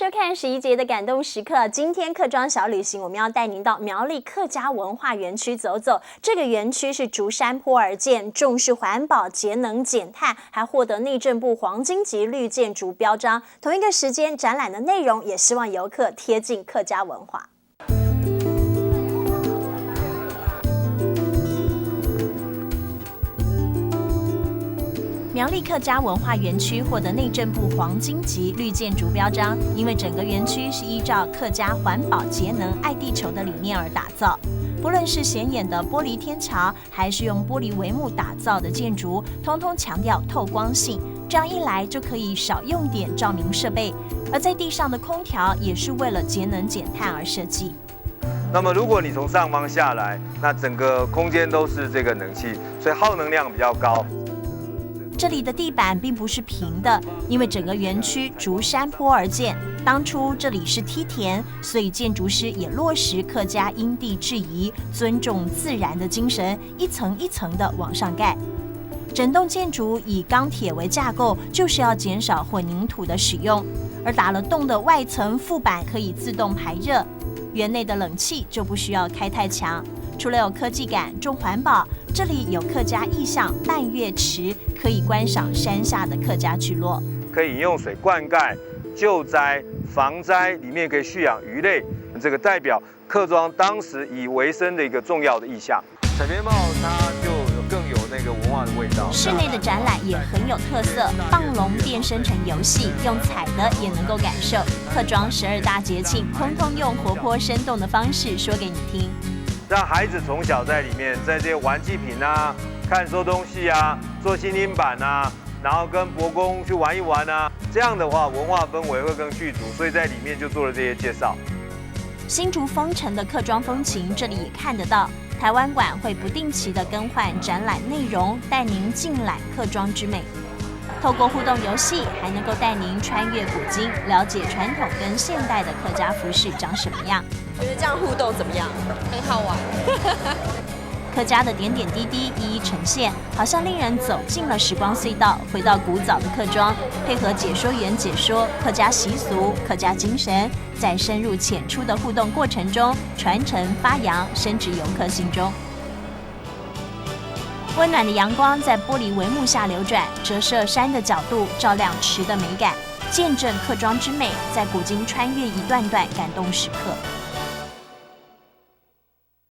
收看11节的感动时刻。今天客庄小旅行，我们要带您到苗栗客家文化园区走走。这个园区是逐山坡而建，重视环保、节能减碳，还获得内政部黄金级绿建筑标章。同一个时间，展览的内容也希望游客贴近客家文化。苗栗客家文化园区获得内政部黄金级绿建筑标章，因为整个园区是依照客家环保、节能、爱地球的理念而打造。不论是显眼的玻璃天桥，还是用玻璃帷幕打造的建筑，通通强调透光性。这样一来，就可以少用点照明设备。而在地上的空调也是为了节能减碳而设计。那么，如果你从上方下来，那整个空间都是这个冷气，所以耗能量比较高。这里的地板并不是平的，因为整个园区逐山坡而建。当初这里是梯田，所以建筑师也落实客家因地制宜、尊重自然的精神，一层一层的往上盖。整栋建筑以钢铁为架构，就是要减少混凝土的使用。而打了洞的外层副板可以自动排热，园内的冷气就不需要开太强。除了有科技感、重环保，这里有客家意象半月池，可以观赏山下的客家聚落。可以用水灌溉、救灾、防灾，里面可以蓄养鱼类，这个代表客庄当时以为生的一个重要的意象。彩棉帽它就更有那个文化的味道。室内的展览也很有特色，棒龙变身成游戏，用踩的也能够感受。客庄12大节庆，通通用活泼生动的方式说给你听。让孩子从小在里面，在这些玩具品啊、看收东西啊、做星星板啊，然后跟伯公去玩一玩啊，这样的话文化氛围会更具足，所以在里面就做了这些介绍。新竹风城的客庄风情，这里也看得到。台湾馆会不定期的更换展览内容，带您尽览客庄之美。透过互动游戏，还能够带您穿越古今，了解传统跟现代的客家服饰长什么样。觉得这样互动怎么样？很好玩。客家的点点滴滴一一呈现，好像令人走进了时光隧道，回到古早的客庄，配合解说员解说客家习俗、客家精神，在深入浅出的互动过程中，传承发扬，深植游客心中。温暖的阳光在玻璃帷幕下流转，折射山的角度，照亮池的美感，见证客庄之美，在古今穿越一段段感动时刻。